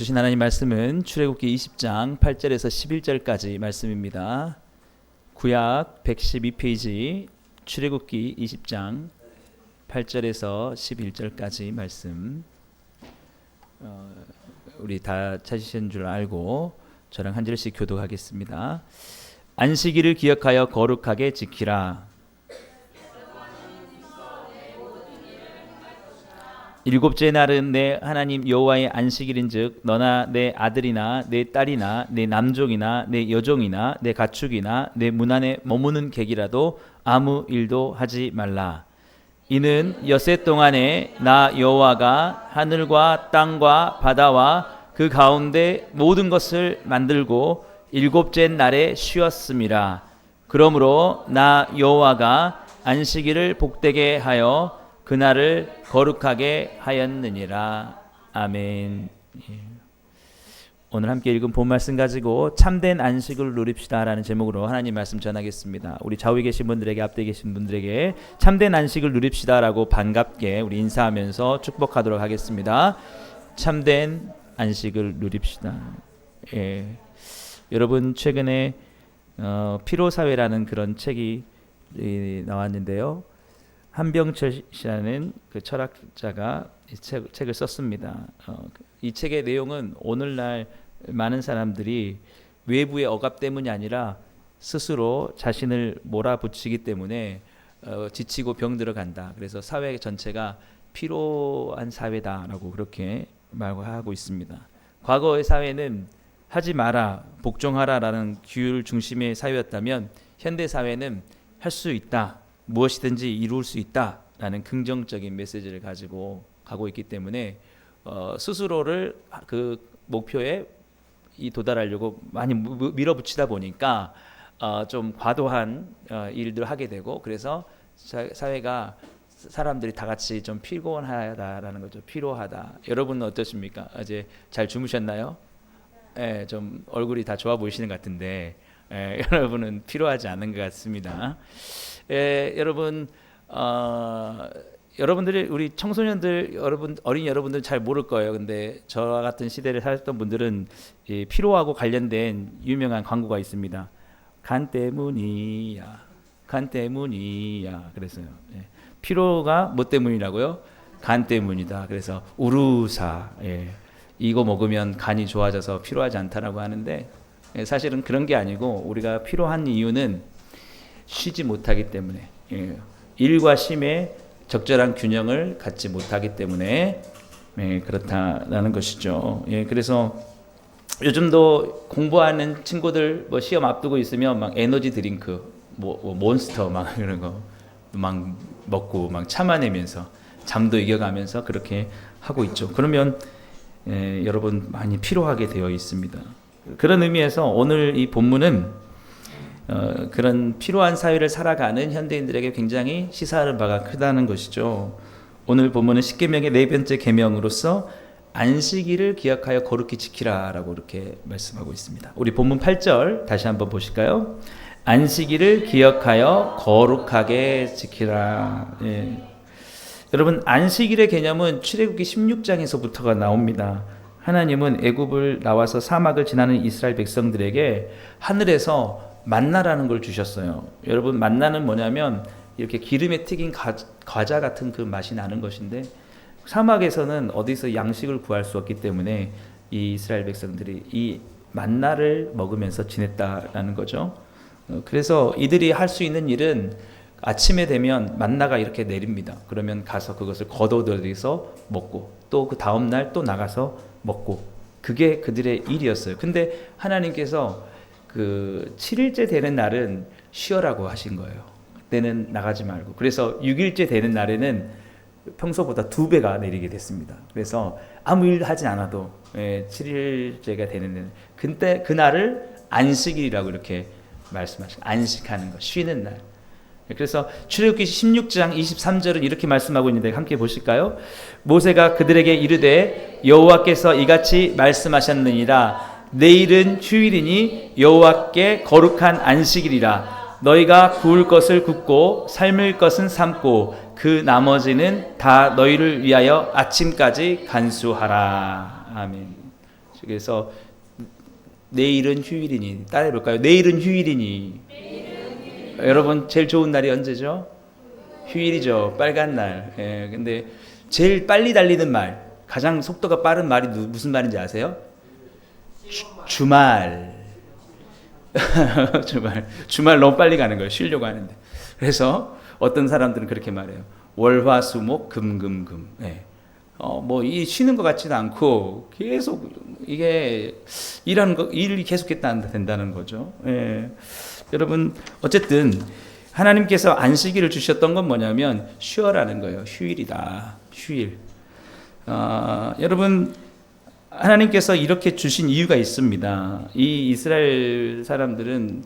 주신 하나님 말씀은 출애굽기 20장 8절에서 11절까지 말씀입니다. 구약 112페이지 출애굽기 20장 8절에서 11절까지 말씀, 우리 다 찾으신 줄 알고 저랑 한 절씩 교독하겠습니다. 안식일을 기억하여 거룩하게 지키라. 일곱째 날은 내 하나님 여호와의 안식일인즉 너나 내 아들이나 내 딸이나 내 남종이나 내 여종이나 내 가축이나 내 문 안에 머무는 객이라도 아무 일도 하지 말라. 이는 엿새 동안에 나 여호와가 하늘과 땅과 바다와 그 가운데 모든 것을 만들고 일곱째 날에 쉬었음이라. 그러므로 나 여호와가 안식일을 복되게 하여 그날을 거룩하게 하였느니라. 아멘. 오늘 함께 읽은 본 말씀 가지고 참된 안식을 누립시다 라는 제목으로 하나님 말씀 전하겠습니다. 우리 좌우에 계신 분들에게, 앞에 계신 분들에게 참된 안식을 누립시다 라고 반갑게 우리 인사하면서 축복하도록 하겠습니다. 참된 안식을 누립시다. 여러분, 최근에 피로사회라는 그런 책이 나왔는데요. 한병철 씨라는 그 철학자가 이 책을 썼습니다. 이 책의 내용은 오늘날 많은 사람들이 외부의 억압 때문이 아니라 스스로 자신을 몰아붙이기 때문에 지치고 병들어간다. 그래서 사회 전체가 피로한 사회다라고 그렇게 말하고 있습니다. 과거의 사회는 하지 마라, 복종하라라는 규율 중심의 사회였다면 현대 사회는 할 수 있다, 무엇이든지 이룰 수 있다라는 긍정적인 메시지를 가지고 가고 있기 때문에 스스로를 그 목표에 도달하려고 많이 밀어붙이다 보니까 좀 과도한 일들 하게 되고, 그래서 사회가 사람들이 다 같이 좀 피곤하다라는 거죠. 피로하다. 여러분은 어떠십니까? 어제 잘 주무셨나요? 예, 좀 얼굴이 다 좋아 보이시는 것 같은데 여러분은 피로하지 않은 것 같습니다. 여러분, 여러분들이, 우리 청소년들 여러분, 어린 여러분들 잘 모를 거예요. 근데 저와 같은 시대를 살았던 분들은 이 피로하고 관련된 유명한 광고가 있습니다. 간 때문이야, 간 때문이야. 그래서요. 피로가 뭐 때문이라고요? 간 때문이다. 그래서 우루사, 이거 먹으면 간이 좋아져서 피로하지 않다라고 하는데, 사실은 그런 게 아니고 우리가 피로한 이유는 쉬지 못하기 때문에, 일과 쉼의 적절한 균형을 갖지 못하기 때문에 그렇다라는 것이죠. 그래서 요즘도 공부하는 친구들 뭐 시험 앞두고 있으면 막 에너지 드링크, 뭐 몬스터 막 이런 거 막 먹고 막 참아내면서 잠도 이겨가면서 그렇게 하고 있죠. 그러면 여러분 많이 피로하게 되어 있습니다. 그런 의미에서 오늘 이 본문은 그런 피로한 사회를 살아가는 현대인들에게 굉장히 시사하는 바가 크다는 것이죠. 오늘 본문은 십계명의 네 번째 계명으로서 안식일을 기억하여 거룩히 지키라라고 이렇게 말씀하고 있습니다. 우리 본문 8절 다시 한번 보실까요? 안식일을 기억하여 거룩하게 지키라. 여러분, 안식일의 개념은 출애굽기 16장에서부터가 나옵니다. 하나님은 애굽을 나와서 사막을 지나는 이스라엘 백성들에게 하늘에서 만나라는 걸 주셨어요. 여러분, 만나는 뭐냐면 이렇게 기름에 튀긴 과자 같은 그 맛이 나는 것인데, 사막에서는 어디서 양식을 구할 수 없기 때문에 이 이스라엘 백성들이 이 만나를 먹으면서 지냈다라는 거죠. 그래서 이들이 할 수 있는 일은 아침에 되면 만나가 이렇게 내립니다. 그러면 가서 그것을 걷어들여서 먹고, 또 그 다음 날 또 나가서 먹고, 그게 그들의 일이었어요. 근데 하나님께서 그 7일째 되는 날은 쉬어라고 하신 거예요. 그때는 나가지 말고. 그래서 6일째 되는 날에는 평소보다 2배가 내리게 됐습니다. 그래서 아무 일 하지 않아도 7일째가 되는 날, 그때 그 날을 안식일이라고 이렇게 말씀하시고, 안식하는 것, 쉬는 날. 그래서 출애굽기 16장 23절은 이렇게 말씀하고 있는데 함께 보실까요? 모세가 그들에게 이르되 여호와께서 이같이 말씀하셨느니라. 내일은 휴일이니 여호와께 거룩한 안식일이라. 너희가 구울 것을 굽고 삶을 것은 삶고 그 나머지는 다 너희를 위하여 아침까지 간수하라. 아멘. 그래서 내일은 휴일이니 따라해 볼까요? 내일은 휴일이니. 여러분 제일 좋은 날이 언제죠? 휴일이죠. 빨간 날. 예, 근데 제일 빨리 달리는 말, 가장 속도가 빠른 말이 무슨 말인지 아세요? 주말. 주말 너무 빨리 가는 거예요. 쉬려고 하는데. 그래서 어떤 사람들은 그렇게 말해요. 월화수목 금금금. 예. 이 쉬는 것 같지도 않고 계속 이게 일이 계속했다 된다는 거죠. 예. 여러분 어쨌든 하나님께서 안식일을 주셨던 건 뭐냐면 쉬어라는 거예요. 휴일이다. 휴일. 여러분 하나님께서 이렇게 주신 이유가 있습니다. 이 이스라엘 사람들은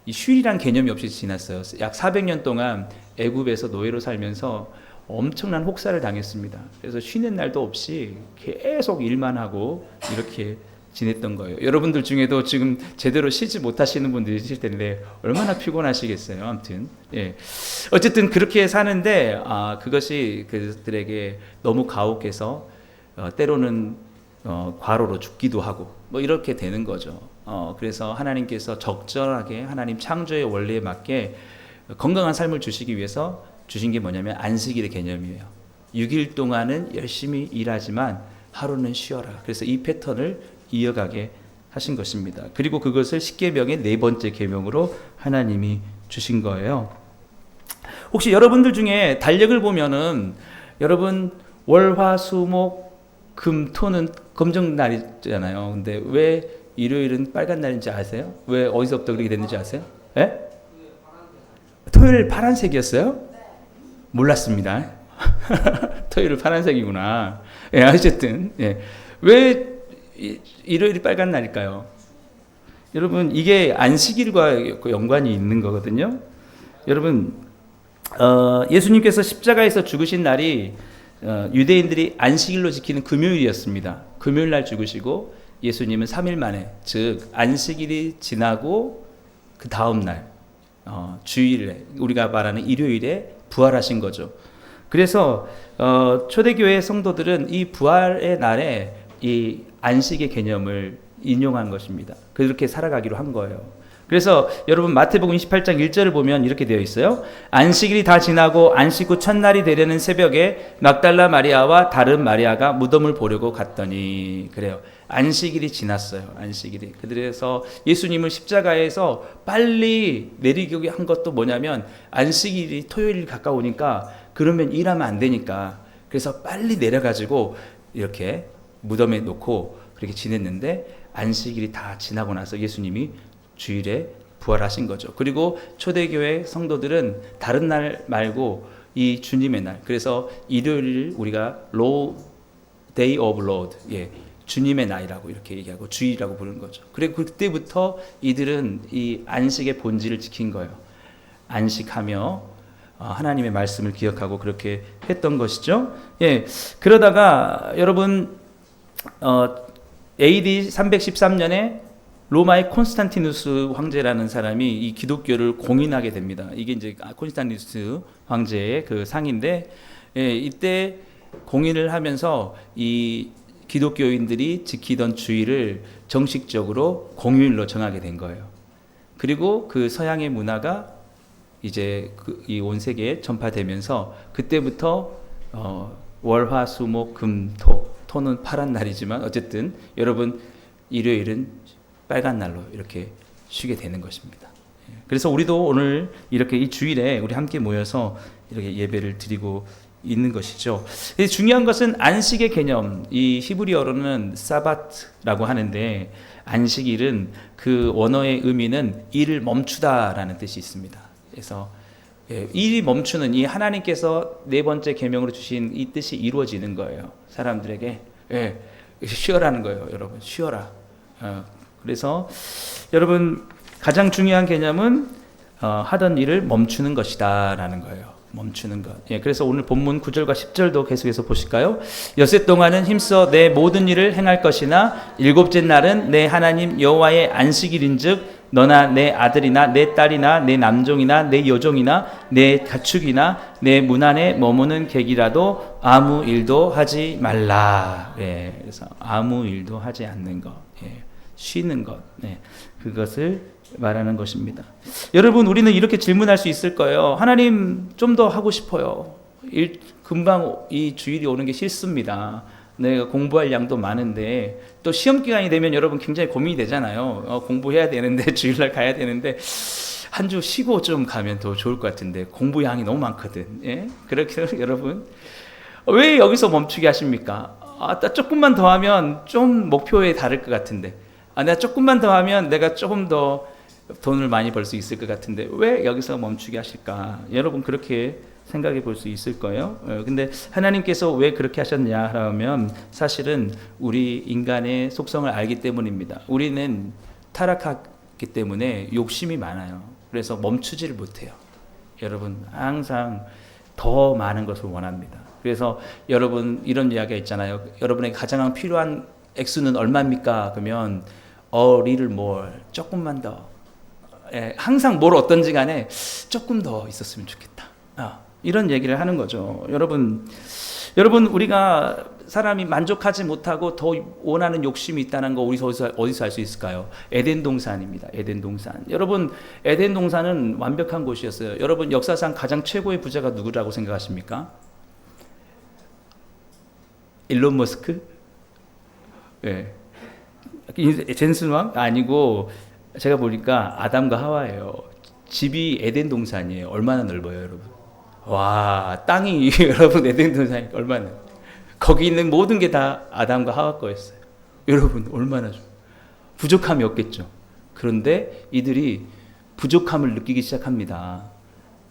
이 휴일이란 개념이 없이 지났어요. 약 400년 동안 애굽에서 노예로 살면서 엄청난 혹사를 당했습니다. 그래서 쉬는 날도 없이 계속 일만 하고 이렇게 지냈던 거예요. 여러분들 중에도 지금 제대로 쉬지 못하시는 분들이 있을 텐데 얼마나 피곤하시겠어요. 아무튼 예. 어쨌든 그렇게 사는데 그것이 그들에게 너무 가혹해서 때로는 과로로 죽기도 하고 뭐 이렇게 되는 거죠. 그래서 하나님께서 적절하게 하나님 창조의 원리에 맞게 건강한 삶을 주시기 위해서 주신 게 뭐냐면 안식일의 개념이에요. 6일 동안은 열심히 일하지만 하루는 쉬어라. 그래서 이 패턴을 이어가게 하신 것입니다. 그리고 그것을 십계명의 네 번째 계명으로 하나님이 주신 거예요. 혹시 여러분들 중에 달력을 보면은 여러분 월화수목 금토는 검정 날이잖아요. 근데 왜 일요일은 빨간 날인지 아세요? 왜 어디서부터 그렇게 됐는지 아세요? 예? 토요일 파란색이었어요? 몰랐습니다. 토요일 파란색이구나. 예, 어쨌든 왜 일요일이 빨간 날일까요? 여러분 이게 안식일과 연관이 있는 거거든요. 여러분 예수님께서 십자가에서 죽으신 날이 유대인들이 안식일로 지키는 금요일이었습니다. 금요일 날 죽으시고 예수님은 3일 만에, 즉 안식일이 지나고 그 다음 날 주일에, 우리가 말하는 일요일에 부활하신 거죠. 그래서 초대교회 성도들은 이 부활의 날에 이 안식의 개념을 인용한 것입니다. 그렇게 살아가기로 한 거예요. 그래서 여러분 마태복음 28장 1절을 보면 이렇게 되어 있어요. 안식일이 다 지나고 안식 후 첫날이 되려는 새벽에 막달라 마리아와 다른 마리아가 무덤을 보려고 갔더니, 그래요. 안식일이 지났어요. 안식일이. 그래서 예수님을 십자가에서 빨리 내리게 한 것도 뭐냐면 안식일이 토요일 가까우니까 그러면 일하면 안 되니까 그래서 빨리 내려가지고 이렇게 무덤에 놓고 그렇게 지냈는데 안식일이 다 지나고 나서 예수님이 주일에 부활하신 거죠. 그리고 초대교회 성도들은 다른 날 말고 이 주님의 날, 그래서 일요일을 우리가 Day of Lord, 주님의 날이라고 이렇게 얘기하고 주일이라고 부르는 거죠. 그리고 그때부터 이들은 이 안식의 본질을 지킨 거예요. 안식하며 하나님의 말씀을 기억하고 그렇게 했던 것이죠. 그러다가 여러분 AD 313년에 로마의 콘스탄티누스 황제라는 사람이 이 기독교를 공인하게 됩니다. 이게 이제 콘스탄티누스 황제의 그 상인데, 이때 공인을 하면서 이 기독교인들이 지키던 주일을 정식적으로 공휴일로 정하게 된 거예요. 그리고 그 서양의 문화가 이제 이 온 세계에 전파되면서 그때부터 월화수목 금토, 토는 파란 날이지만 어쨌든 여러분 일요일은 빨간 날로 이렇게 쉬게 되는 것입니다. 그래서 우리도 오늘 이렇게 이 주일에 우리 함께 모여서 이렇게 예배를 드리고 있는 것이죠. 중요한 것은 안식의 개념, 이 히브리어로는 사바트라고 하는데 안식일은 그 원어의 의미는 일을 멈추다라는 뜻이 있습니다. 그래서 일이 멈추는, 이 하나님께서 네 번째 계명으로 주신 이 뜻이 이루어지는 거예요. 사람들에게 쉬어라는 거예요. 여러분 쉬어라. 그래서 여러분 가장 중요한 개념은 하던 일을 멈추는 것이다 라는 거예요. 멈추는 것. 그래서 오늘 본문 9절과 10절도 계속해서 보실까요? 엿새 동안은 힘써 내 모든 일을 행할 것이나 일곱째 날은 내 하나님 여호와의 안식일인즉 너나 내 아들이나 내 딸이나 내 남종이나 내 여종이나 내 가축이나 내 문 안에 머무는 객이라도 아무 일도 하지 말라. 예, 그래서 아무 일도 하지 않는 것, 예, 쉬는 것, 예, 그것을 말하는 것입니다. 여러분, 우리는 이렇게 질문할 수 있을 거예요. 하나님, 좀 더 하고 싶어요. 금방 이 주일이 오는 게 싫습니다. 내가 공부할 양도 많은데, 또 시험 기간이 되면 여러분 굉장히 고민이 되잖아요. 공부해야 되는데, 주일날 가야 되는데, 한 주 쉬고 좀 가면 더 좋을 것 같은데 공부 양이 너무 많거든. 예? 그렇게 여러분, 왜 여기서 멈추게 하십니까? 나 조금만 더 하면 좀 목표에 다를 것 같은데, 내가 조금만 더 하면 내가 조금 더 돈을 많이 벌 수 있을 것 같은데 왜 여기서 멈추게 하실까? 여러분, 그렇게 생각해 볼 수 있을 거예요. 근데 하나님께서 왜 그렇게 하셨냐 하면 사실은 우리 인간의 속성을 알기 때문입니다. 우리는 타락했기 때문에 욕심이 많아요. 그래서 멈추지를 못해요. 여러분, 항상 더 많은 것을 원합니다. 그래서 여러분, 이런 이야기가 있잖아요. 여러분에게 가장 필요한 액수는 얼마입니까? 그러면 little more, 조금만 더. 예, 항상 뭘 어떤지 간에 조금 더 있었으면 좋겠다. 이런 얘기를 하는 거죠. 여러분, 우리가 사람이 만족하지 못하고 더 원하는 욕심이 있다는 거 어디서 알 수 있을까요? 에덴 동산입니다. 에덴 동산. 여러분, 에덴 동산은 완벽한 곳이었어요. 여러분, 역사상 가장 최고의 부자가 누구라고 생각하십니까? 일론 머스크? 예. 젠슨 왕? 아니고, 제가 보니까 아담과 하와예요. 집이 에덴 동산이에요. 얼마나 넓어요, 여러분? 와, 땅이 여러분, 에덴 동산이 얼마나, 거기 있는 모든 게 다 아담과 하와 거였어요. 여러분, 얼마나 좀 부족함이 없겠죠. 그런데 이들이 부족함을 느끼기 시작합니다.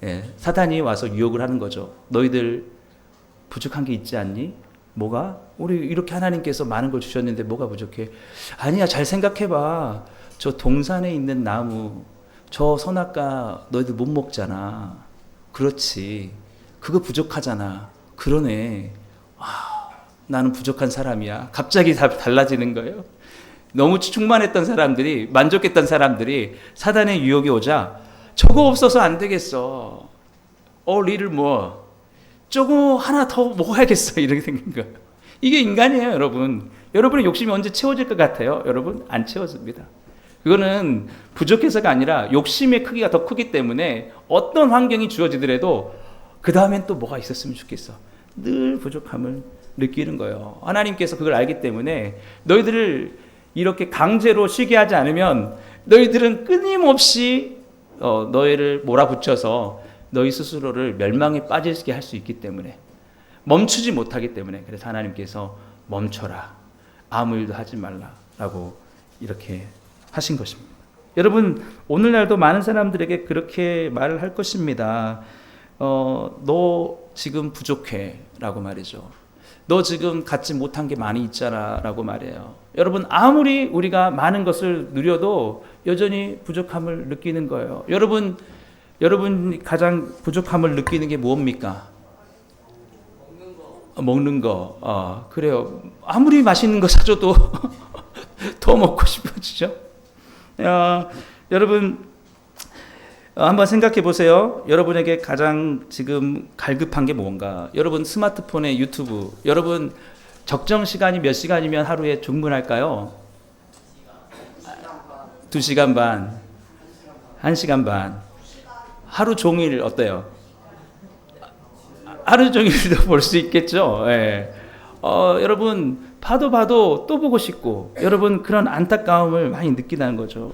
예, 사단이 와서 유혹을 하는 거죠. 너희들 부족한 게 있지 않니? 뭐가? 우리 이렇게 하나님께서 많은 걸 주셨는데 뭐가 부족해? 아니야, 잘 생각해봐. 저 동산에 있는 나무, 저 선악과 너희들 못 먹잖아. 그렇지. 그거 부족하잖아. 그러네. 나는 부족한 사람이야. 갑자기 다 달라지는 거예요. 너무 충만했던 사람들이, 만족했던 사람들이 사단의 유혹이 오자 저거 없어서 안 되겠어. little more. 조금 하나 더 먹어야겠어. 이렇게 생긴 거예요. 이게 인간이에요, 여러분. 여러분의 욕심이 언제 채워질 것 같아요? 여러분, 안 채워집니다. 그거는 부족해서가 아니라 욕심의 크기가 더 크기 때문에 어떤 환경이 주어지더라도 그 다음엔 또 뭐가 있었으면 좋겠어. 늘 부족함을 느끼는 거예요. 하나님께서 그걸 알기 때문에 너희들을 이렇게 강제로 쉬게 하지 않으면 너희들은 끊임없이 너희를 몰아붙여서 너희 스스로를 멸망에 빠지게 할 수 있기 때문에, 멈추지 못하기 때문에, 그래서 하나님께서 멈춰라, 아무 일도 하지 말라라고 이렇게 하신 것입니다. 여러분, 오늘날도 많은 사람들에게 그렇게 말을 할 것입니다. 너 지금 부족해 라고 말이죠. 너 지금 갖지 못한 게 많이 있잖아 라고 말해요. 여러분, 아무리 우리가 많은 것을 누려도 여전히 부족함을 느끼는 거예요. 여러분 가장 부족함을 느끼는 게 무엇입니까? 먹는 거. 그래요. 아무리 맛있는 거 사줘도 더 먹고 싶어지죠. 여러분, 한번 생각해 보세요. 여러분에게 가장 지금 갈급한 게 뭔가? 여러분, 스마트폰에 유튜브, 여러분 적정 시간이 몇 시간이면 하루에 충분할까요? 2시간 반, 1시간 반. 하루 종일 어때요? 하루 종일도 볼 수 있겠죠. 예. 여러분, 봐도 또 보고 싶고, 여러분 그런 안타까움을 많이 느끼다는 거죠.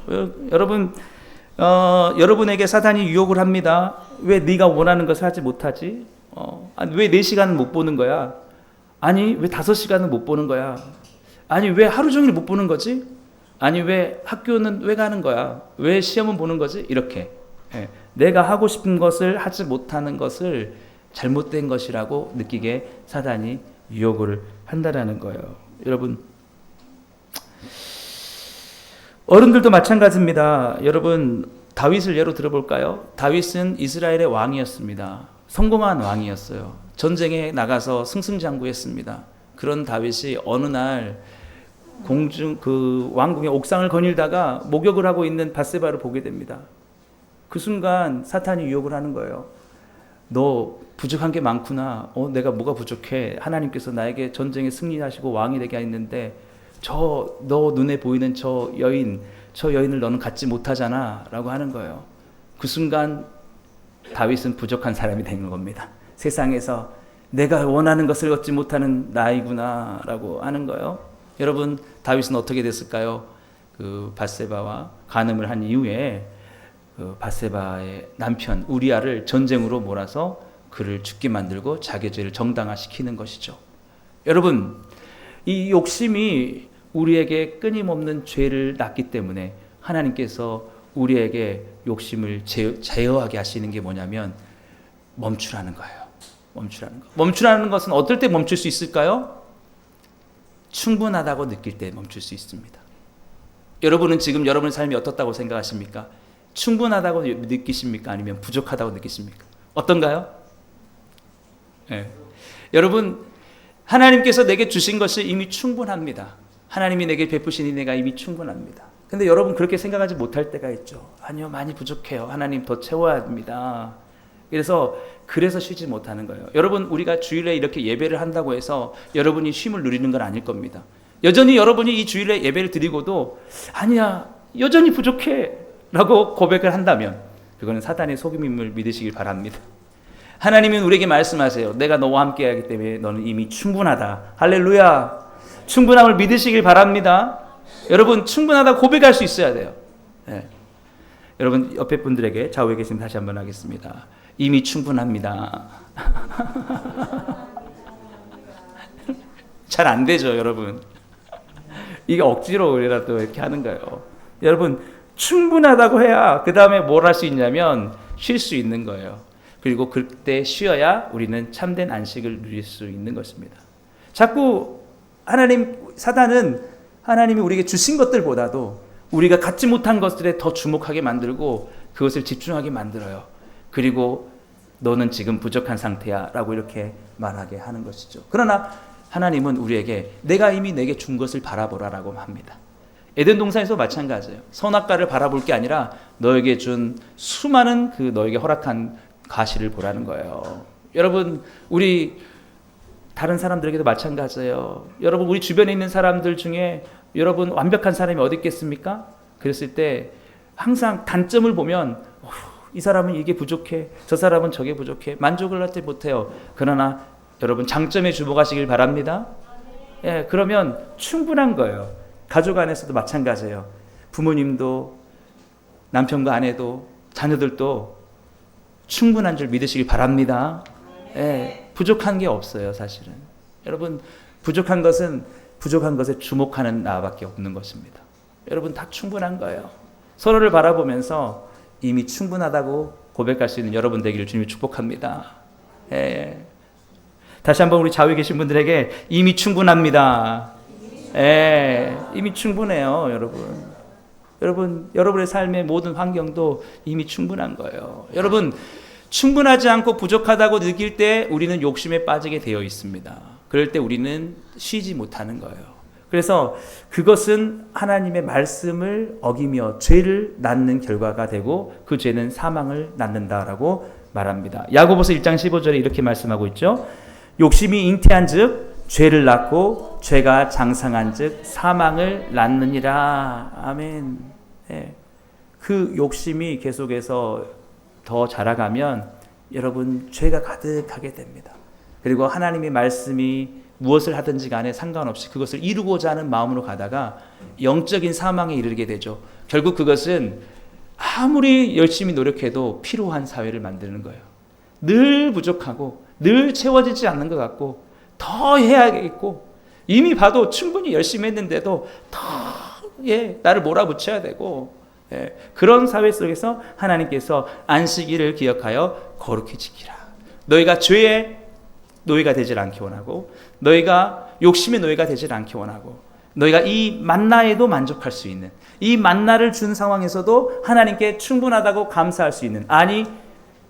여러분, 여러분에게 사단이 유혹을 합니다. 왜 네가 원하는 것을 하지 못하지? 왜 4시간은 못 보는 거야? 아니, 왜 5시간은 못 보는 거야? 아니, 왜 하루 종일 못 보는 거지? 아니, 왜 학교는 왜 가는 거야? 왜 시험은 보는 거지? 이렇게. 예. 내가 하고 싶은 것을 하지 못하는 것을 잘못된 것이라고 느끼게 사단이 유혹을 한다라는 거예요. 여러분, 어른들도 마찬가지입니다. 여러분, 다윗을 예로 들어볼까요? 다윗은 이스라엘의 왕이었습니다. 성공한 왕이었어요. 전쟁에 나가서 승승장구했습니다. 그런 다윗이 어느 날 왕궁의 옥상을 거닐다가 목욕을 하고 있는 밧세바를 보게 됩니다. 그 순간 사탄이 유혹을 하는 거예요. 너 부족한 게 많구나. 내가 뭐가 부족해? 하나님께서 나에게 전쟁에 승리하시고 왕이 되게 했는데 너 눈에 보이는 저 여인을 너는 갖지 못하잖아 라고 하는 거예요. 그 순간 다윗은 부족한 사람이 된 겁니다. 세상에서 내가 원하는 것을 얻지 못하는 나이구나 라고 하는 거예요. 여러분, 다윗은 어떻게 됐을까요? 그 밧세바와 간음을 한 이후에 그 밧세바의 남편 우리아를 전쟁으로 몰아서 그를 죽게 만들고 자기 죄를 정당화시키는 것이죠. 여러분, 이 욕심이 우리에게 끊임없는 죄를 낳기 때문에 하나님께서 우리에게 욕심을 제어하게 하시는 게 뭐냐면 멈추라는 거예요. 멈추라는 것은 어떨 때 멈출 수 있을까요? 충분하다고 느낄 때 멈출 수 있습니다. 여러분은 지금 여러분의 삶이 어떻다고 생각하십니까? 충분하다고 느끼십니까? 아니면 부족하다고 느끼십니까? 어떤가요? 네. 여러분, 하나님께서 내게 주신 것이 이미 충분합니다. 하나님이 내게 베푸신 은혜가 이미 충분합니다. 근데 여러분 그렇게 생각하지 못할 때가 있죠. 아니요, 많이 부족해요. 하나님 더 채워야 합니다. 그래서 쉬지 못하는 거예요. 여러분, 우리가 주일에 이렇게 예배를 한다고 해서 여러분이 쉼을 누리는 건 아닐 겁니다. 여전히 여러분이 이 주일에 예배를 드리고도 아니야, 여전히 부족해 라고 고백을 한다면 그거는 사단의 속임임을 믿으시길 바랍니다. 하나님은 우리에게 말씀하세요. 내가 너와 함께 하기 때문에 너는 이미 충분하다. 할렐루야. 충분함을 믿으시길 바랍니다. 여러분, 충분하다 고백할 수 있어야 돼요. 네. 여러분, 옆에 분들에게 좌우에 계신 다시 한번 하겠습니다. 이미 충분합니다. 잘 안 되죠, 여러분. 이게 억지로라도 이렇게 하는 거예요. 여러분, 충분하다고 해야 그 다음에 뭘 할 수 있냐면 쉴 수 있는 거예요. 그리고 그때 쉬어야 우리는 참된 안식을 누릴 수 있는 것입니다. 자꾸 사단은 하나님이 우리에게 주신 것들보다도 우리가 갖지 못한 것들에 더 주목하게 만들고 그것을 집중하게 만들어요. 그리고 너는 지금 부족한 상태야 라고 이렇게 말하게 하는 것이죠. 그러나 하나님은 우리에게 내가 이미 내게 준 것을 바라보라라고 합니다. 에덴 동산에서 마찬가지예요. 선악과를 바라볼 게 아니라 너에게 준 수많은 그 너에게 허락한 가시를 보라는 거예요. 여러분, 우리 다른 사람들에게도 마찬가지예요. 여러분, 우리 주변에 있는 사람들 중에 여러분 완벽한 사람이 어디 있겠습니까? 그랬을 때 항상 단점을 보면 이 사람은 이게 부족해, 저 사람은 저게 부족해, 만족을 하지 못해요. 그러나 여러분, 장점에 주목하시길 바랍니다. 예, 그러면 충분한 거예요. 가족 안에서도 마찬가지예요. 부모님도 남편과 아내도 자녀들도 충분한 줄 믿으시길 바랍니다. 예, 부족한 게 없어요, 사실은. 여러분, 부족한 것에 주목하는 나밖에 없는 것입니다. 여러분, 다 충분한 거예요. 서로를 바라보면서 이미 충분하다고 고백할 수 있는 여러분 되기를 주님이 축복합니다. 예. 다시 한번 우리 좌우에 계신 분들에게 이미 충분합니다. 예, 이미 충분해요, 여러분. 여러분의 삶의 모든 환경도 이미 충분한 거예요. 여러분, 충분하지 않고 부족하다고 느낄 때 우리는 욕심에 빠지게 되어 있습니다. 그럴 때 우리는 쉬지 못하는 거예요. 그래서 그것은 하나님의 말씀을 어기며 죄를 낳는 결과가 되고 그 죄는 사망을 낳는다라고 말합니다. 야고보서 1장 15절에 이렇게 말씀하고 있죠. 욕심이 잉태한 즉 죄를 낳고 죄가 장성한 즉 사망을 낳느니라. 아멘. 네. 그 욕심이 계속해서 더 자라가면 여러분 죄가 가득하게 됩니다. 그리고 하나님의 말씀이 무엇을 하든지 간에 상관없이 그것을 이루고자 하는 마음으로 가다가 영적인 사망에 이르게 되죠. 결국 그것은 아무리 열심히 노력해도 피로한 사회를 만드는 거예요. 늘 부족하고 늘 채워지지 않는 것 같고 더 해야겠고 이미 봐도 충분히 열심히 했는데도 더 나를 몰아붙여야 되고 그런 사회 속에서 하나님께서 안식일을 기억하여 거룩히 지키라. 너희가 죄의 노예가 되질 않기 원하고 너희가 욕심의 노예가 되질 않기 원하고 너희가 이 만나에도 만족할 수 있는 이 만나를 준 상황에서도 하나님께 충분하다고 감사할 수 있는 아니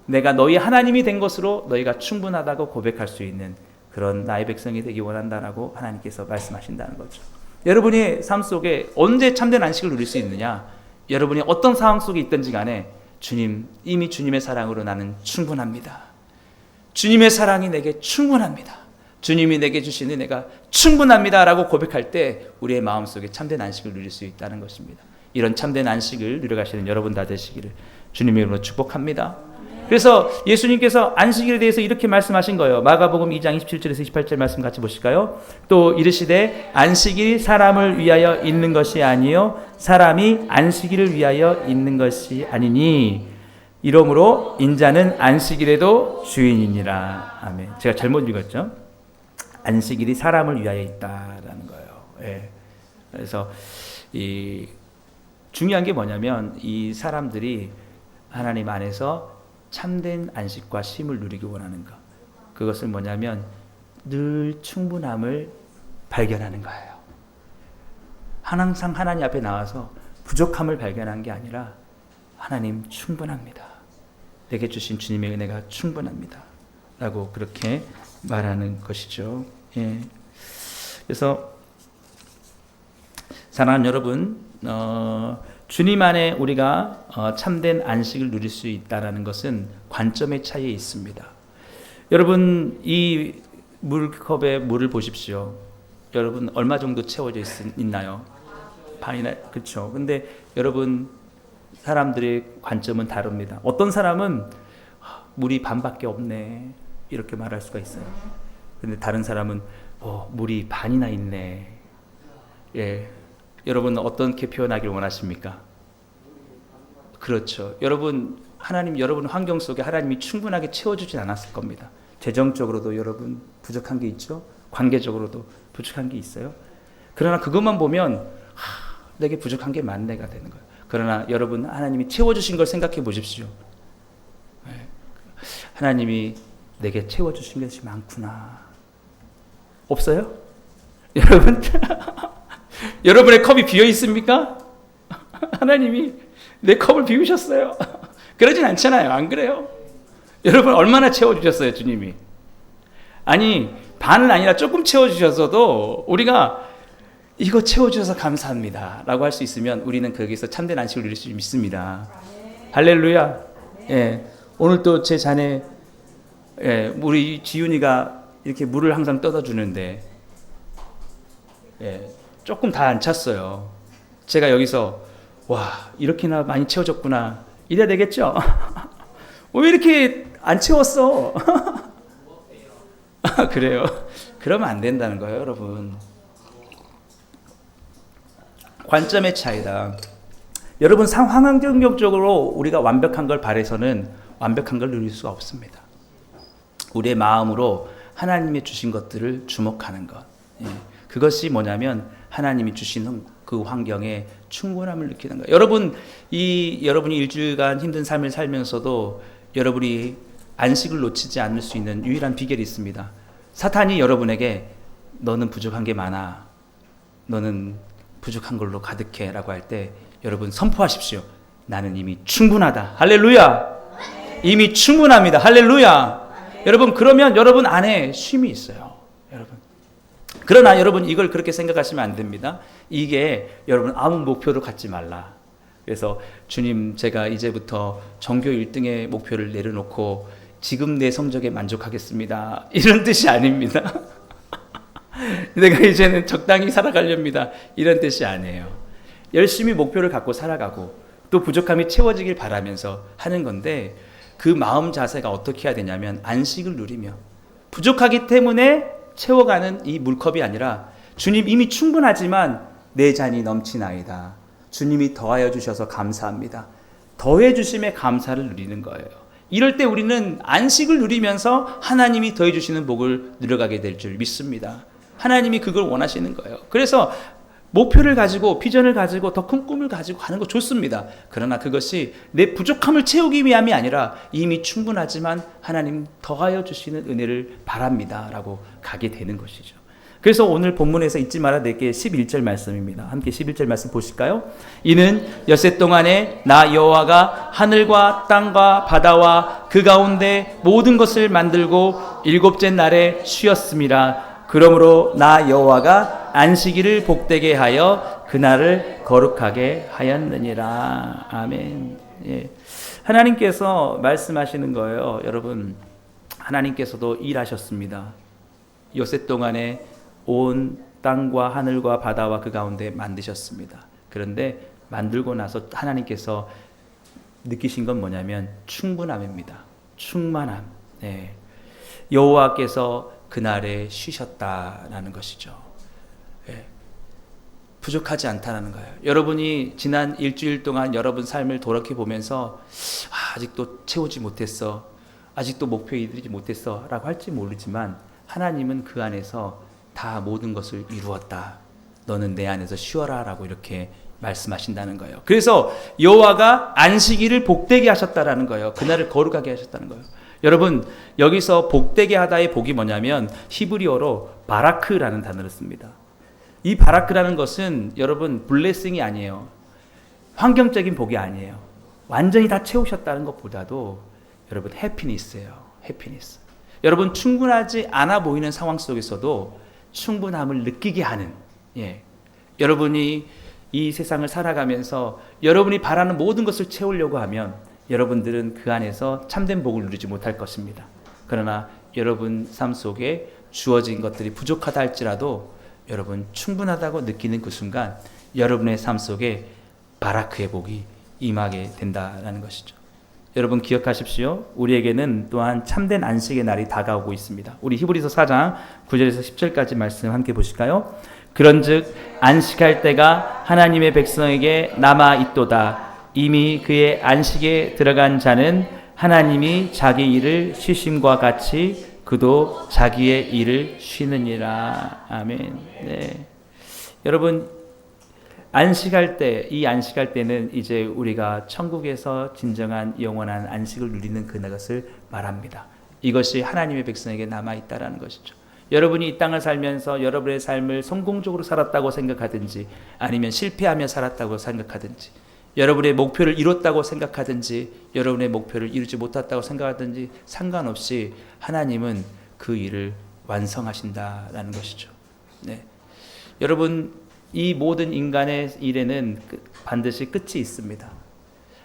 내가 너희 하나님이 된 것으로 너희가 충분하다고 고백할 수 있는 그런 나의 백성이 되기 원한다라고 하나님께서 말씀하신다는 거죠. 여러분이 삶 속에 언제 참된 안식을 누릴 수 있느냐? 여러분이 어떤 상황 속에 있든지 간에 주님, 이미 주님의 사랑으로 나는 충분합니다. 주님의 사랑이 내게 충분합니다. 주님이 내게 주신 은혜가 충분합니다 라고 고백할 때 우리의 마음속에 참된 안식을 누릴 수 있다는 것입니다. 이런 참된 안식을 누려가시는 여러분 다 되시기를 주님의 이름으로 축복합니다. 그래서 예수님께서 안식일에 대해서 이렇게 말씀하신 거예요. 마가복음 2장 27절에서 28절 말씀 같이 보실까요? 또 이르시되 안식일이 사람을 위하여 있는 것이 아니요 사람이 안식일을 위하여 있는 것이 아니니 이러므로 인자는 안식일에도 주인이니라. 아멘. 제가 잘못 읽었죠? 안식일이 사람을 위하여 있다라는 거예요. 예. 그래서 이 중요한 게 뭐냐면 이 사람들이 하나님 안에서 참된 안식과 쉼을 누리기 원하는 것. 그것은 뭐냐면 늘 충분함을 발견하는 거예요. 항상 하나님 앞에 나와서 부족함을 발견한 게 아니라 하나님 충분합니다. 내게 주신 주님의 은혜가 충분합니다. 라고 그렇게 말하는 것이죠. 예. 그래서 사랑하는 여러분, 주님 안에 우리가 참된 안식을 누릴 수 있다는 것은 관점의 차이에 있습니다. 여러분 이 물컵에 물을 보십시오. 여러분 얼마 정도 채워져 있나요? 반이나 그렇죠. 근데 여러분 사람들의 관점은 다릅니다. 어떤 사람은 물이 반밖에 없네 이렇게 말할 수가 있어요. 근데 다른 사람은 물이 반이나 있네. 예. 여러분 어떻게 표현하길 원하십니까? 그렇죠. 여러분 하나님 여러분 환경 속에 하나님이 충분하게 채워주진 않았을 겁니다. 재정적으로도 여러분 부족한 게 있죠. 관계적으로도 부족한 게 있어요. 그러나 그것만 보면 내게 부족한 게 많네가 되는 거예요. 그러나 여러분 하나님이 채워주신 걸 생각해 보십시오. 하나님이 내게 채워주신 것이 많구나. 없어요? 여러분 여러분의 컵이 비어 있습니까? 하나님이 내 컵을 비우셨어요. 그러진 않잖아요. 안 그래요? 여러분 얼마나 채워주셨어요, 주님이? 아니 반은 아니라 조금 채워주셔서도 우리가 이거 채워주셔서 감사합니다 라고 할 수 있으면 우리는 거기서 참된 안식을 누릴 수 있습니다. 할렐루야. 예. 오늘 또 제 자네 우리 지윤이가 이렇게 물을 항상 떠다 주는데 조금 다 안 찼어요. 제가 여기서 와 이렇게나 많이 채워졌구나 이래야 되겠죠? 왜 이렇게 안 채웠어? 그래요. 그러면 안 된다는 거예요, 여러분. 관점의 차이다. 여러분 상황적으로 우리가 완벽한 걸 바라서는 완벽한 걸 누릴 수가 없습니다. 우리의 마음으로 하나님이 주신 것들을 주목하는 것. 그것이 뭐냐면 하나님이 주시는 그 환경에 충분함을 느끼는 거예요. 여러분이 일주일간 힘든 삶을 살면서도 여러분이 안식을 놓치지 않을 수 있는 유일한 비결이 있습니다. 사탄이 여러분에게 너는 부족한 게 많아. 너는 부족한 걸로 가득해 라고 할 때 여러분 선포하십시오. 나는 이미 충분하다. 할렐루야. 이미 충분합니다. 할렐루야. 여러분 그러면 여러분 안에 쉼이 있어요. 여러분. 그러나 여러분 이걸 그렇게 생각하시면 안 됩니다. 이게 여러분 아무 목표도 갖지 말라. 그래서 주님 제가 이제부터 전교 1등의 목표를 내려놓고 지금 내 성적에 만족하겠습니다. 이런 뜻이 아닙니다. 내가 이제는 적당히 살아가렵니다. 이런 뜻이 아니에요. 열심히 목표를 갖고 살아가고 또 부족함이 채워지길 바라면서 하는 건데 그 마음 자세가 어떻게 해야 되냐면 안식을 누리며 부족하기 때문에 채워가는 이 물컵이 아니라 주님 이미 충분하지만 내 잔이 넘치나이다. 주님이 더하여 주셔서 감사합니다. 더해 주심에 감사를 누리는 거예요. 이럴 때 우리는 안식을 누리면서 하나님이 더해 주시는 복을 누려가게 될 줄 믿습니다. 하나님이 그걸 원하시는 거예요. 그래서 목표를 가지고 비전을 가지고 더 큰 꿈을 가지고 가는 거 좋습니다. 그러나 그것이 내 부족함을 채우기 위함이 아니라 이미 충분하지만 하나님 더하여 주시는 은혜를 바랍니다 라고 가게 되는 것이죠. 그래서 오늘 본문에서 잊지 말아야 될 게 11절 말씀입니다. 함께 11절 말씀 보실까요? 이는 엿새 동안에 나 여호와가 하늘과 땅과 바다와 그 가운데 모든 것을 만들고 일곱째 날에 쉬었음이라. 그러므로 나 여호와가 안식일을 복되게 하여 그날을 거룩하게 하였느니라. 아멘. 예. 하나님께서 말씀하시는 거예요. 여러분 하나님께서도 일하셨습니다. 엿새 동안에 온 땅과 하늘과 바다와 그 가운데 만드셨습니다. 그런데 만들고 나서 하나님께서 느끼신 건 뭐냐면 충분함입니다. 충만함. 네. 여호와께서 그날에 쉬셨다라는 것이죠. 네. 부족하지 않다는 거예요. 여러분이 지난 일주일 동안 여러분 삶을 돌이켜보면서 아직도 채우지 못했어, 아직도 목표에 이르지 못했어 라고 할지 모르지만 하나님은 그 안에서 다 모든 것을 이루었다. 너는 내 안에서 쉬어라 라고 이렇게 말씀하신다는 거예요. 그래서 여호와가 안식일을 복되게 하셨다라는 거예요. 그날을 거룩하게 하셨다는 거예요. 여러분, 여기서 복되게 하다의 복이 뭐냐면 히브리어로 바라크라는 단어를 씁니다. 이 바라크라는 것은 여러분 블레싱이 아니에요. 환경적인 복이 아니에요. 완전히 다 채우셨다는 것보다도 여러분 해피니스예요. 해피니스. 여러분 충분하지 않아 보이는 상황 속에서도 충분함을 느끼게 하는, 여러분이 이 세상을 살아가면서 여러분이 바라는 모든 것을 채우려고 하면 여러분들은 그 안에서 참된 복을 누리지 못할 것입니다. 그러나 여러분 삶 속에 주어진 것들이 부족하다 할지라도 여러분 충분하다고 느끼는 그 순간 여러분의 삶 속에 바라크의 복이 임하게 된다는 것이죠. 여러분 기억하십시오. 우리에게는 또한 참된 안식의 날이 다가오고 있습니다. 우리 히브리서 4장 9절에서 10절까지 말씀 함께 보실까요? 그런즉 안식할 때가 하나님의 백성에게 남아 있도다. 이미 그의 안식에 들어간 자는 하나님이 자기 일을 쉬심과 같이 그도 자기의 일을 쉬느니라. 아멘. 네. 여러분 안식할 때, 이 안식할 때는 이제 우리가 천국에서 진정한 영원한 안식을 누리는 그것을 말합니다. 이것이 하나님의 백성에게 남아있다라는 것이죠. 여러분이 이 땅을 살면서 여러분의 삶을 성공적으로 살았다고 생각하든지 아니면 실패하며 살았다고 생각하든지 여러분의 목표를 이뤘다고 생각하든지 여러분의 목표를 이루지 못했다고 생각하든지 상관없이 하나님은 그 일을 완성하신다라는 것이죠. 네. 여러분 이 모든 인간의 일에는 반드시 끝이 있습니다.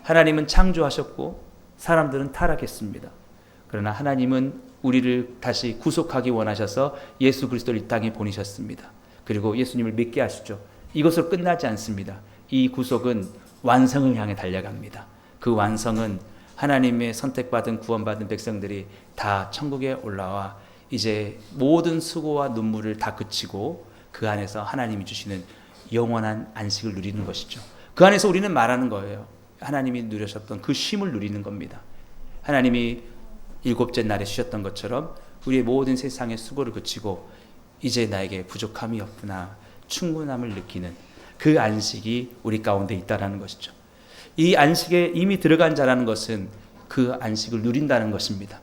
하나님은 창조하셨고 사람들은 타락했습니다. 그러나 하나님은 우리를 다시 구속하기 원하셔서 예수 그리스도를 이 땅에 보내셨습니다. 그리고 예수님을 믿게 하시죠. 이것으로 끝나지 않습니다. 이 구속은 완성을 향해 달려갑니다. 그 완성은 하나님의 선택받은 구원받은 백성들이 다 천국에 올라와 이제 모든 수고와 눈물을 다 그치고 그 안에서 하나님이 주시는 영원한 안식을 누리는 것이죠. 그 안에서 우리는 말하는 거예요. 하나님이 누리셨던 그 쉼을 누리는 겁니다. 하나님이 일곱째 날에 쉬셨던 것처럼 우리의 모든 세상의 수고를 그치고 이제 나에게 부족함이 없구나, 충분함을 느끼는 그 안식이 우리 가운데 있다는 것이죠. 이 안식에 이미 들어간 자라는 것은 그 안식을 누린다는 것입니다.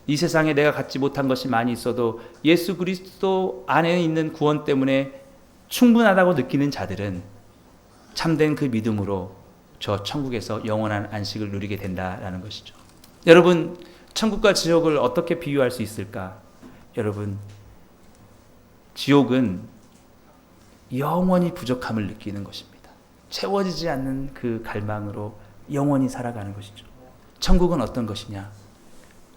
이 세상에 내가 갖지 못한 것이 많이 있어도 예수 그리스도 안에 있는 구원 때문에 충분하다고 느끼는 자들은 참된 그 믿음으로 저 천국에서 영원한 안식을 누리게 된다라는 것이죠. 여러분 천국과 지옥을 어떻게 비유할 수 있을까? 여러분 지옥은 영원히 부족함을 느끼는 것입니다. 채워지지 않는 그 갈망으로 영원히 살아가는 것이죠. 천국은 어떤 것이냐?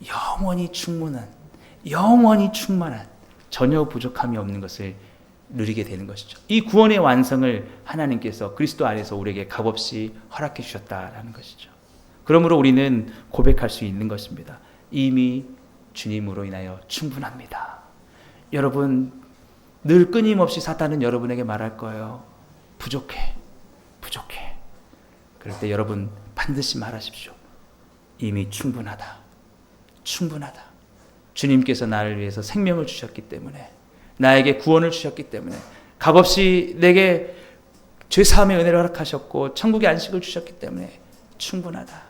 영원히 충만한 전혀 부족함이 없는 것을 누리게 되는 것이죠. 이 구원의 완성을 하나님께서 그리스도 안에서 우리에게 값없이 허락해 주셨다라는 것이죠. 그러므로 우리는 고백할 수 있는 것입니다. 이미 주님으로 인하여 충분합니다. 여러분 늘 끊임없이 사탄은 여러분에게 말할 거예요. 부족해. 그럴 때 여러분 반드시 말하십시오. 이미 충분하다. 주님께서 나를 위해서 생명을 주셨기 때문에, 나에게 구원을 주셨기 때문에, 값없이 내게 죄사함의 은혜를 허락하셨고 천국의 안식을 주셨기 때문에 충분하다.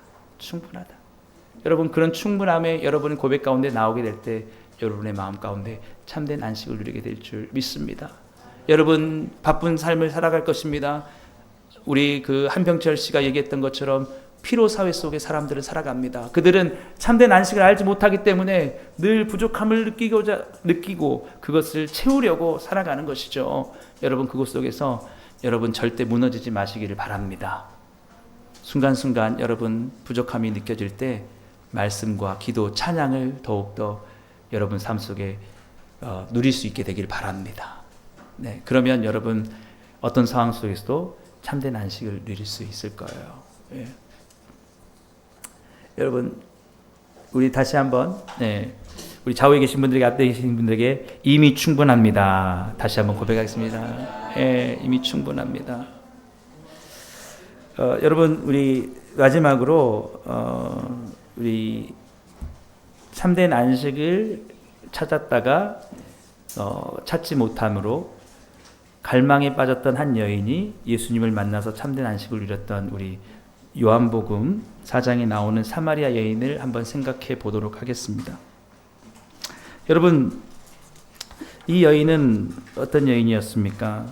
여러분 그런 충분함에 여러분 고백 가운데 나오게 될 때 여러분의 마음 가운데 참된 안식을 누리게 될 줄 믿습니다. 여러분 바쁜 삶을 살아갈 것입니다. 우리 그 한병철 씨가 얘기했던 것처럼 피로 사회 속에 사람들은 살아갑니다. 그들은 참된 안식을 알지 못하기 때문에 늘 부족함을 느끼고 그것을 채우려고 살아가는 것이죠. 여러분 그것 속에서 여러분 절대 무너지지 마시기를 바랍니다. 순간순간 여러분 부족함이 느껴질 때 말씀과 기도, 찬양을 더욱더 여러분 삶 속에 누릴 수 있게 되길 바랍니다. 네, 그러면 여러분 어떤 상황 속에서도 참된 안식을 누릴 수 있을 거예요. 예. 여러분 우리 다시 한번 우리 좌우에 계신 분들에게 앞에 계신 분들에게 이미 충분합니다. 다시 한번 고백하겠습니다. 이미 충분합니다. 여러분 우리 마지막으로 우리 참된 안식을 찾았다가 찾지 못함으로 갈망에 빠졌던 한 여인이 예수님을 만나서 참된 안식을 누렸던 우리 요한복음 4장에 나오는 사마리아 여인을 한번 생각해 보도록 하겠습니다. 여러분 이 여인은 어떤 여인이었습니까?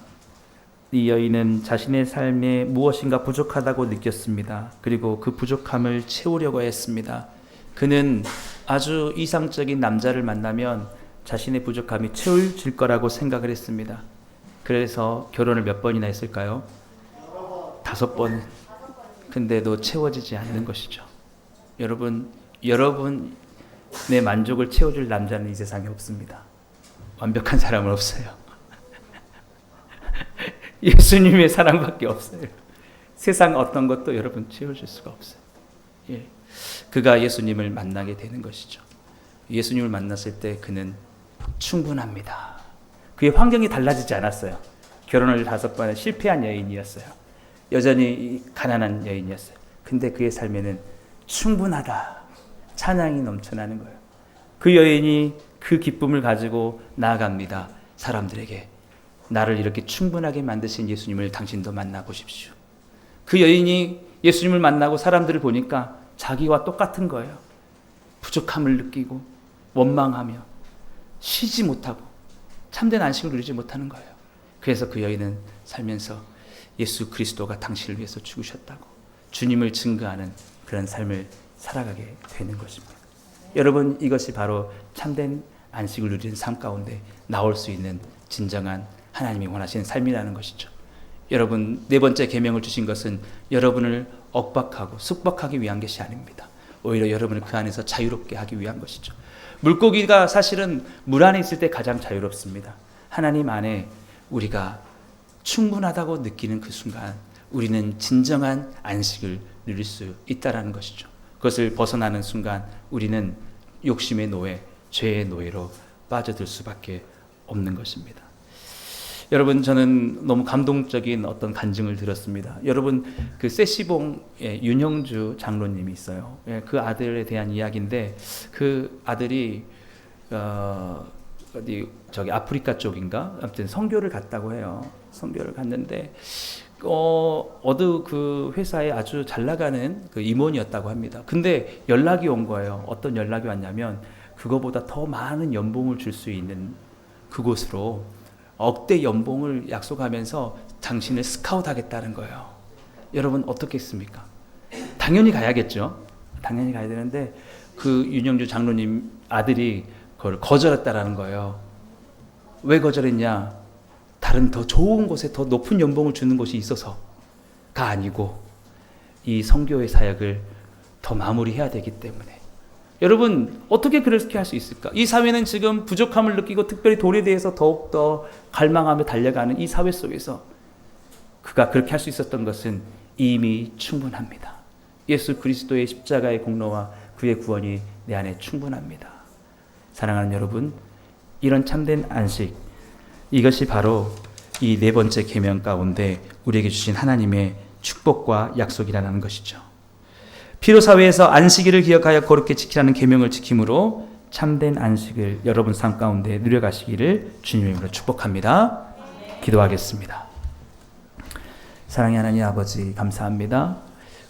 이 여인은 자신의 삶에 무엇인가 부족하다고 느꼈습니다. 그리고 그 부족함을 채우려고 했습니다. 그는 아주 이상적인 남자를 만나면 자신의 부족함이 채워질 거라고 생각을 했습니다. 그래서 결혼을 몇 번이나 했을까요? 5번. 근데도 채워지지 않는 것이죠. 여러분의 만족을 채워줄 남자는 이 세상에 없습니다. 완벽한 사람은 없어요. 예수님의 사랑밖에 없어요. 세상 어떤 것도 여러분 채워줄 수가 없어요. 예. 그가 예수님을 만나게 되는 것이죠. 예수님을 만났을 때 그는 충분합니다. 그의 환경이 달라지지 않았어요. 결혼을 5번 실패한 여인이었어요. 여전히 가난한 여인이었어요. 근데 그의 삶에는 충분하다, 찬양이 넘쳐나는 거예요. 그 여인이 그 기쁨을 가지고 나아갑니다. 사람들에게 나를 이렇게 충분하게 만드신 예수님을 당신도 만나보십시오. 그 여인이 예수님을 만나고 사람들을 보니까 자기와 똑같은 거예요. 부족함을 느끼고 원망하며 쉬지 못하고 참된 안식을 누리지 못하는 거예요. 그래서 그 여인은 살면서 예수 그리스도가 당신을 위해서 죽으셨다고 주님을 증거하는 그런 삶을 살아가게 되는 것입니다. 여러분 이것이 바로 참된 안식을 누리는 삶 가운데 나올 수 있는 진정한 하나님이 원하시는 삶이라는 것이죠. 여러분 4번째 계명을 주신 것은 여러분을 억박하고 숙박하기 위한 것이 아닙니다. 오히려 여러분을 그 안에서 자유롭게 하기 위한 것이죠. 물고기가 사실은 물 안에 있을 때 가장 자유롭습니다. 하나님 안에 우리가 충분하다고 느끼는 그 순간 우리는 진정한 안식을 누릴 수 있다는 것이죠. 그것을 벗어나는 순간 우리는 욕심의 노예, 죄의 노예로 빠져들 수밖에 없는 것입니다. 여러분 저는 너무 감동적인 어떤 간증을 들었습니다. 여러분 그 세시봉의 윤형주 장로님이 있어요. 그 아들에 대한 이야기인데 그 아들이 어디 저기 아프리카 쪽인가 아무튼 선교를 갔다고 해요. 선교를 갔는데 어느 그 회사에 아주 잘 나가는 그 임원이었다고 합니다. 근데 연락이 온 거예요. 어떤 연락이 왔냐면 그거보다 더 많은 연봉을 줄 수 있는 그곳으로 억대 연봉을 약속하면서 당신을 스카웃하겠다는 거예요. 여러분 어떻겠습니까? 당연히 가야겠죠. 당연히 가야 되는데 그 윤영주 장로님 아들이 그걸 거절했다라는 거예요. 왜 거절했냐? 다른 더 좋은 곳에 더 높은 연봉을 주는 곳이 있어서가 아니고 이 선교의 사역을 더 마무리해야 되기 때문에. 여러분 어떻게 그렇게 할 수 있을까? 이 사회는 지금 부족함을 느끼고 특별히 돈에 대해서 더욱더 갈망하며 달려가는 이 사회 속에서 그가 그렇게 할 수 있었던 것은 이미 충분합니다. 예수 그리스도의 십자가의 공로와 그의 구원이 내 안에 충분합니다. 사랑하는 여러분, 이런 참된 안식, 이것이 바로 이 4번째 계명 가운데 우리에게 주신 하나님의 축복과 약속이라는 것이죠. 피로사회에서 안식일을 기억하여 거룩히 지키라는 계명을 지킴으로 참된 안식을 여러분 삶 가운데 누려가시기를 주님의 이름으로 축복합니다. 기도하겠습니다. 사랑의 하나님 아버지 감사합니다.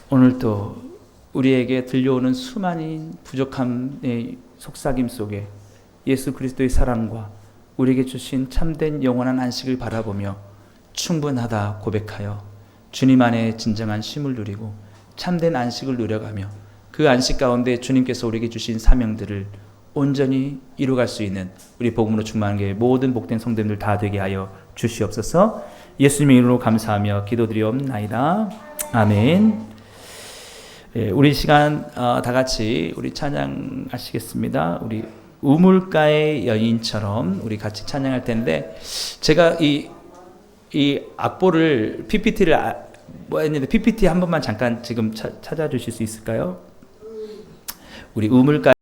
오늘도 우리에게 들려오는 수많은 부족함의 속삭임 속에 예수 그리스도의 사랑과 우리에게 주신 참된 영원한 안식을 바라보며 충분하다 고백하여 주님 안에 진정한 쉼을 누리고 참된 안식을 누려가며 그 안식 가운데 주님께서 우리에게 주신 사명들을 온전히 이루어갈 수 있는 우리 복음으로 충만한 게 모든 복된 성도님들 다 되게 하여 주시옵소서. 예수님의 이름으로 감사하며 기도드리옵나이다. 아멘. 예, 우리 시간 다 같이 우리 찬양하시겠습니다. 우리 우물가의 여인처럼 우리 같이 찬양할 텐데 제가 이 악보를 PPT를 뭐 했는데 PPT 한 번만 잠깐 지금 찾아주실 수 있을까요? 우리 우물가